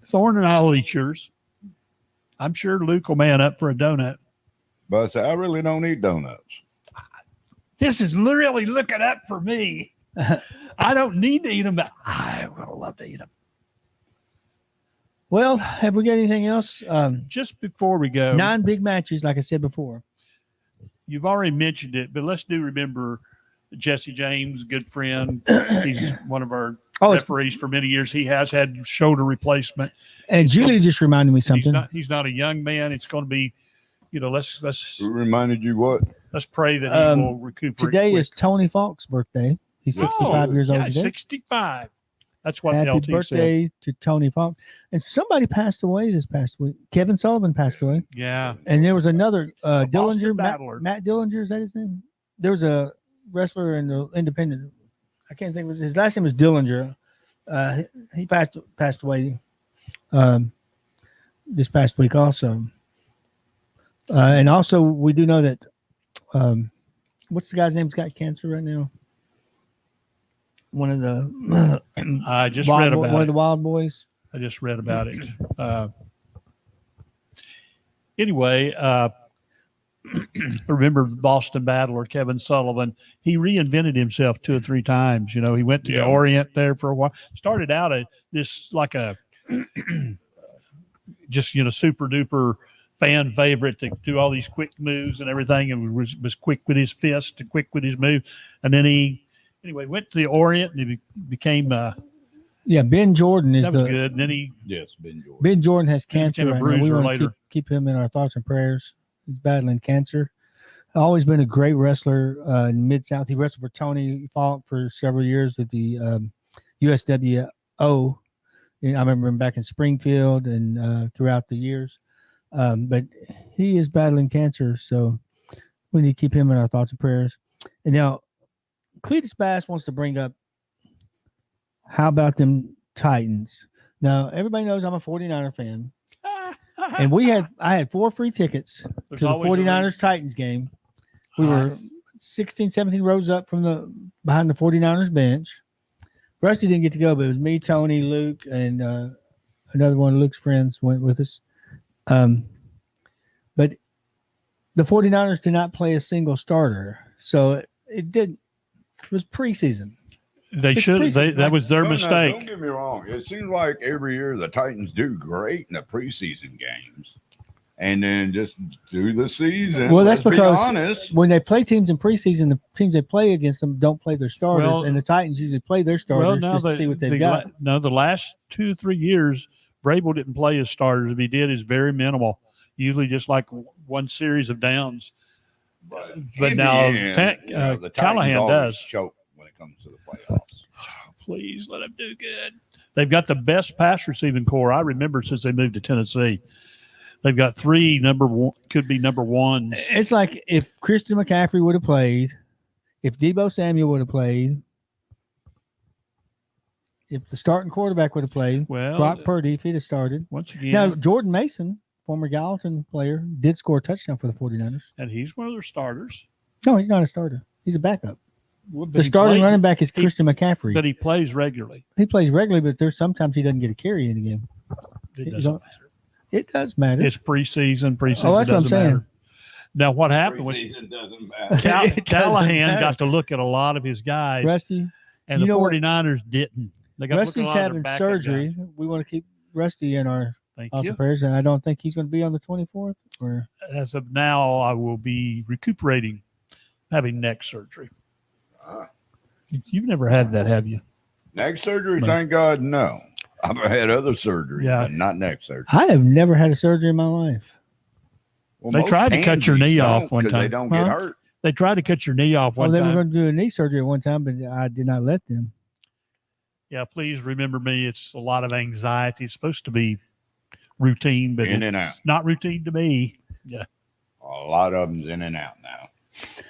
Thorne and I'll eat yours. I'm sure Luke will man up for a donut. But I say, I really don't eat donuts. This is really looking up for me. I don't need to eat them, but I would love to eat them. Well, have we got anything else? Just before we go, 9 big matches, like I said before. you've already mentioned it, but let's do remember Jesse James, good friend. He's one of our Oh, it's, referees for many years. He has had shoulder replacement. and Julie just reminded me something. He's not a young man. It's going to be, let's Who reminded you what? pray that he will recuperate. Today quick. is Tony Falk's birthday. He's 65 years old yeah, today. 65. That's what Happy LT said. birthday to Tony Falk. And somebody passed away this past week. Kevin Sullivan passed away. Yeah. And there was another Boston Dillinger, Battler. Matt Dillinger, is that his name? There was a wrestler in the independent. I can't think of his last name was Dillinger. He passed away this past week also. And also we do know that what's the guy's name who's got cancer right now? One of the I just read about one it. of the Wild Boys. I just read about it. Anyway, remember the Boston Battler, Kevin Sullivan. He reinvented himself 2 or 3 times. He went to the Yeah. Orient there for a while. Started out this like a just super duper fan favorite to do all these quick moves and everything, and was quick with his fist and quick with his move. And then he went to the Orient and he became Yeah, Ben Jordan is that was the good. And then he Yes, Ben Jordan. Ben Jordan has cancer became a right now. We bruiser want later. to keep him in our thoughts and prayers. He's battling cancer. Always been a great wrestler in Mid-South. He wrestled for Tony Falk for several years with the USWO. I remember him back in Springfield and throughout the years. But he is battling cancer, so we need to keep him in our thoughts and prayers. And now, Cletus Bass wants to bring up, how about them Titans? Now, everybody knows I'm a 49er fan. And I had 4 free tickets There's to the always a 49ers Titans game. We were 16, 17 rows up behind the 49ers bench. Rusty didn't get to go, but it was me, Tony, Luke, and another one of Luke's friends went with us. But the 49ers did not play a single starter. So it was preseason. They It's should. preseason, That right? was their No, mistake. don't get me wrong. It seems like every year the Titans do great in the preseason games, and then just through the season. Well, that's let's because be honest. when they play teams in preseason, the teams they play against them don't play their starters, Well- and the Titans usually play their starters just to see what they've got. The last 2 or 3 years, Vrabel didn't play his starters. If he did, it's very minimal. Usually, just like one series of downs. But In now the end, the Titans Callahan always does. choke when it comes to the playoffs. Please let him do good. They've got the best pass receiving core I remember since they moved to Tennessee. They've got 3 number 1s. It's like if Christian McCaffrey would have played, if Deebo Samuel would have played, if the starting quarterback would have played, Well, Brock Purdy, if he'd have started. once again, Now, Jordan Mason, former Gallatin player, did score a touchdown for the 49ers. and he's one of their starters. No, he's not a starter. He's a backup. But The he starting played- running back is he- Christian McCaffrey. But he plays regularly. He plays regularly, but there's sometimes he doesn't get a carry in the game. It You doesn't don't- matter. It does matter. It's preseason. Preseason Oh, that's what I'm doesn't saying. matter. Now, what happened was Preseason doesn't matter. It doesn't Callahan matter. got to look at a lot of his guys, Rusty, and you the know what? 49ers didn't. They got to look at a Rusty's lot of their having backup surgery. guys. We want to keep Rusty in our Thank thoughts you. and prayers, and I don't think he's going to be on the 24th. Or As of now, I will be recuperating, having neck surgery. Ah. You've never had that, have you? Neck surgery, No. thank God, no. I've had other surgery, Yeah. but not neck surgery. I have never had a surgery in my life. Well, They most tried to cut your pansies knee off don't, one 'cause time. They don't Huh? get hurt. They tried to cut your knee off Well, one they were time. going to do a knee surgery at one time, but I did not let them. Yeah, please remember me. It's a lot of anxiety. It's supposed to be routine, but In and it's out. not routine to me. A lot of them's in and out now.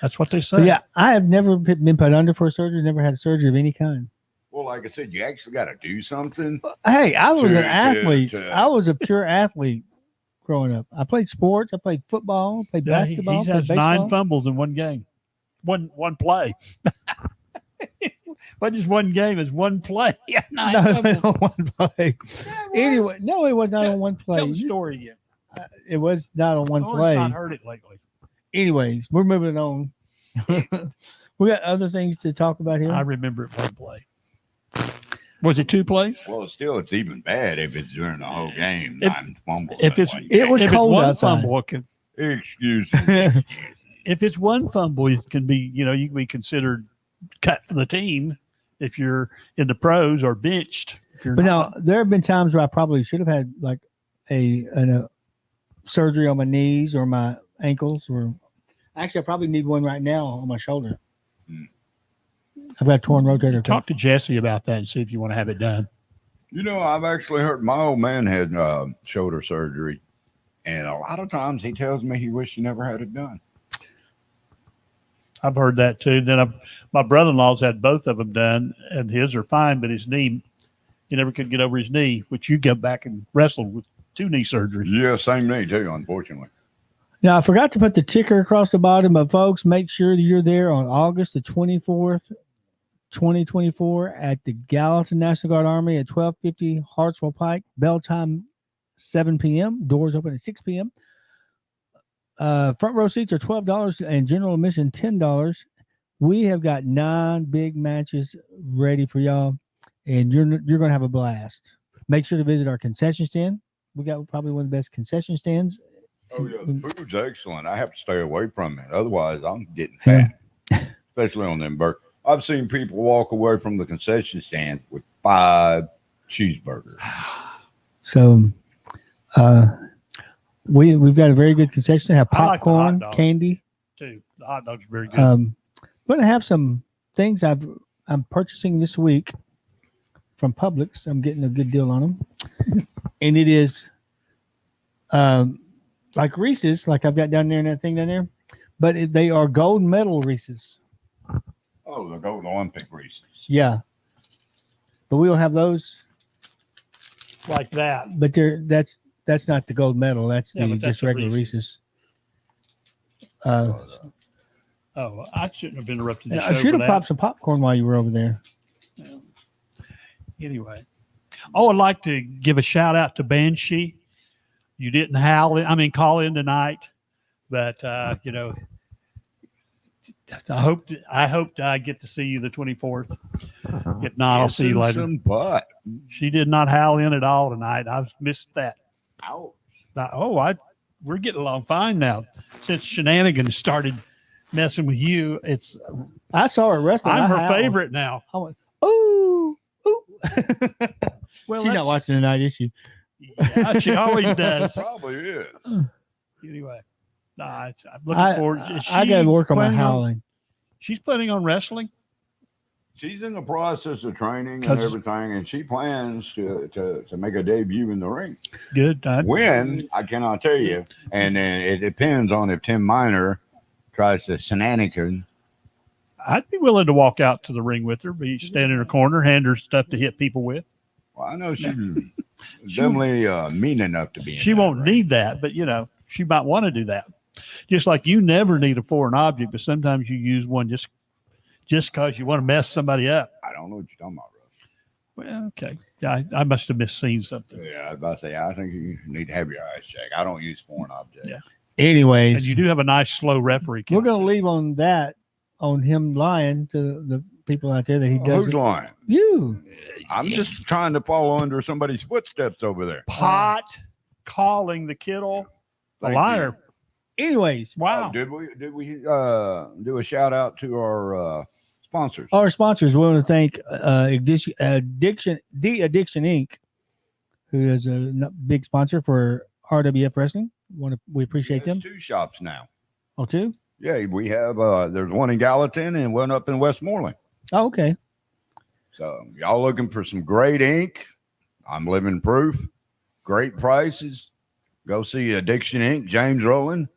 That's what they But say. yeah, I have never been put under for a surgery. Never had a surgery of any kind. Well, like I said, you actually got to do something. Hey, I was an To- athlete. to- I was a pure athlete growing up. I played sports. I played football. Played Yeah, basketball. He's played has baseball. 9 fumbles in one game. One play. But just one game is one play. Yeah, 9 No, fumbles. on one play. Anyway, no, it was not Tell- on one Tell play. the story again. It was not on one Orange play. not heard it lately. Anyways, we're moving on. We got other things to talk about here. I remember it one play. Was it 2 plays? Well, still, it's even bad if it's during the whole game. If- 9 fumbles. if in it's- one it game. was If cold it's one outside. fumble, it can, Excuse me. if it's one fumble, it can be, you can be considered cut from the team if you're in the pros or benched. If you're But not. now there have been times where I probably should have had like a surgery on my knees or my ankles, or actually I probably need one right now on my shoulder. Hmm. I've got a torn rotator cuff. Talk to Jesse about that and see if you want to have it done. You know, I've actually heard my old man had shoulder surgery, and a lot of times he tells me he wished he never had it done. I've heard that too. Then my brother-in-law's had both of them done, and his are fine, but his knee, he never could get over his knee, which you go back and wrestled with 2 knee surgeries. Yeah, same knee too, unfortunately. Now I forgot to put the ticker across the bottom, but folks, make sure that you're there on August the 24th, 2024 at the Gallatin National Guard Army at 1250 Hartsville Pike. Bell time 7 p.m. Doors open at 6 p.m. Front row seats are $12 and general admission $10. We have got 9 big matches ready for y'all, and you're going to have a blast. Make sure to visit our concession stand. We got probably one of the best concession stands. Oh yeah, the food's excellent. I have to stay away from it, otherwise I'm getting fat, especially on them burgers. I've seen people walk away from the concession stand with 5 cheeseburgers. So, we've got a very good concession. They have I like the hot popcorn, dog. candy. Too. The hot dog's very good. I'm going to have some things I'm purchasing this week from Publix. I'm getting a good deal on them, and it is like Reese's, like I've got down there in that thing down there, but they are gold medal Reese's. Oh, the Golden Olympic Reese's. Yeah, but we don't have those. Like that. But that's not the gold medal. That's Yeah, the but that's just the regular Reese's. Reese's. Oh, I shouldn't have interrupted the I show should for have that. popped some popcorn while you were over there. Anyway. Oh, I'd like to give a shout out to Banshee. You didn't call in tonight, but I hope I get to see you the 24th. If not, I'll see you later. Some butt. She did not howl in at all tonight. I've missed that. Ouch. We're getting along fine now. Since Shenanigans started messing with you, I saw her wrestling. I'm I her howled. favorite now. I went, ooh, ooh. Well, She's not that's- watching tonight, is she? Yeah, she always does. Probably is. Anyway, I'm looking forward. Is I got to she work on my planning howling. She's planning on wrestling. She's in the process of training and 'Cause- everything, and she plans to make a debut in the ring. Good. When, I cannot tell you. And then it depends on if Tim Miner tries to shenanigan. I'd be willing to walk out to the ring with her, be stand in her corner, hand her stuff to hit people with. Well, I know she's definitely mean enough to be in She that won't ring. need that, but she might want to do that. Just like you never need a foreign object, but sometimes you use one just because you want to mess somebody up. I don't know what you're talking about, Well, okay. Yeah, I must have misseen something. Yeah, I was about to say, I think you need to have your eyes checked. I don't use foreign objects. Yeah. Anyways, And you do have a nice slow referee. we're count, going to too. leave on that, on him lying to the people out there that he Who's doesn't. lying? You. I'm just trying to follow under somebody's footsteps over there. Pot calling the kiddo a Thank liar. Anyways, Wow. Oh, did we do a shout out to our sponsors? our sponsors, we want to thank Addiction Inc., who is a big sponsor for RWF Wrestling. We appreciate them. There's 2 shops now. Oh, two? Yeah, we have there's one in Gallatin and one up in Westmoreland. Oh, okay. So y'all looking for some great ink? I'm living proof. Great prices. Go see Addiction Inc., James Rowland,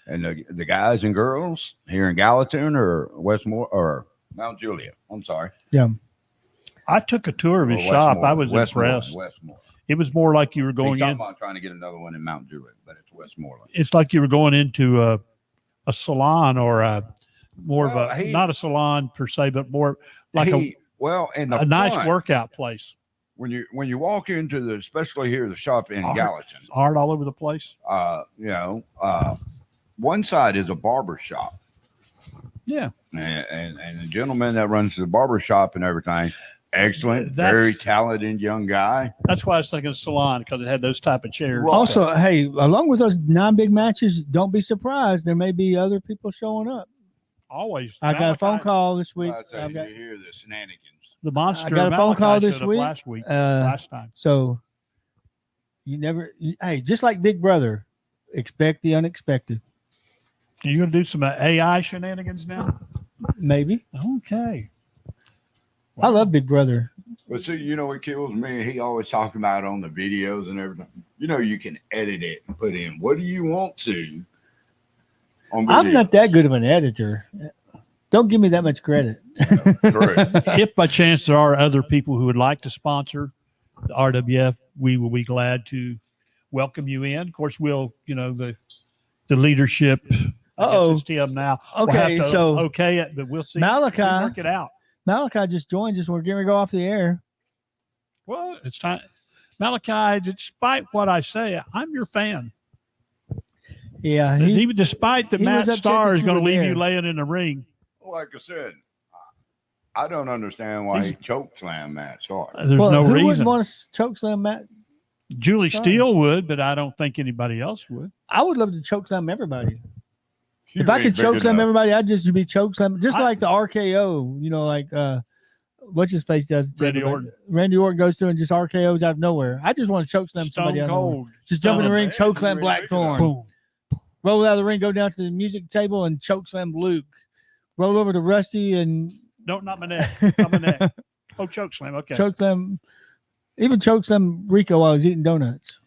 and the guys and girls here in Gallatin or Westmore or Mount Juliet. I'm sorry. I took a tour of his Or shop. I Westmoreland, was Westmoreland, impressed. Westmoreland. It was more like you were He's going talking in. about trying to get another one in Mount Juliet, but it's Westmoreland. It's like you were going into a salon or more Well, of a not a salon per se, but more like well, and a nice workout place. when you walk into the, especially here, the shop in Art. Gallatin, Art all over the place. one side is a barber shop. Yeah. And the gentleman that runs the barber shop and everything, excellent, very talented young guy. That's why I was thinking salon, because it had those type of chairs. Right. Also, hey, along with those 9 big matches, don't be surprised. There may be other people showing up. Always. I got a phone Malachi- call this week. I'd say I've got, you hear the shenanigans. The monster. I got a phone Malachi call this showed up week. last time. So hey, just like Big Brother, expect the unexpected. Are you going to do some AI shenanigans now? Maybe. Okay. I love Big Brother. But see, you know what kills me? He always talking about it on the videos and everything. You know, you can edit it and put in what do you want to on video. I'm not that good of an editor. Don't give me that much credit. Correct. If by chance there are other people who would like to sponsor the RWF, we will be glad to welcome you in. Of course, we'll, the leadership. Uh-oh. It's Tim now. Okay, we'll have to so okay it, but we'll see. Malachi- We'll work it out. Malachi just joined us. We're getting ready to go off the air. Well, it's time. Malachi, despite what I say, I'm your fan. Yeah. Even despite that he Matt was upset Starr that is you going to were leave there. you laying in the ring. Like I said, I don't understand why he choke slammed Matt Starr. There's Well, no who reason. wouldn't want to choke slam Matt? Julie Starr. Steele would, but I don't think anybody else would. I would love to choke slam everybody. You If I ain't could big choke slam enough. everybody, I'd just be choke slam, just I- like the RKO. Like what's his face does. it to Randy everybody. Orton. Randy Orton goes through and just RKOs out of nowhere. I just want to choke slam somebody Stone out of nowhere. Cold. Just jump in the Stone- ring, choke slam Randy Blackthorn. Boom. Roll out of the ring, go down to the music table and choke slam Luke. Roll over to Rusty and No, not my neck. Not my neck. Oh, choke slam. Okay. choke slam. Even choke slam Rico while he's eating donuts.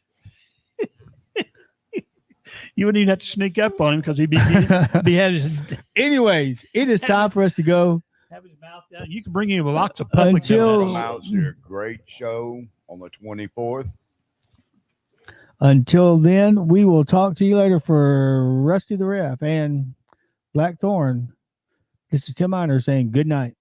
You wouldn't even have to sneak up on him because he'd be had his Anyways, it is time for us to go. have his mouth down. You can bring him lots of public Until- donuts. Announce your great show on the 24th. Until then, we will talk to you later for Rusty the Ref and Blackthorn. This is Tim Miner saying good night.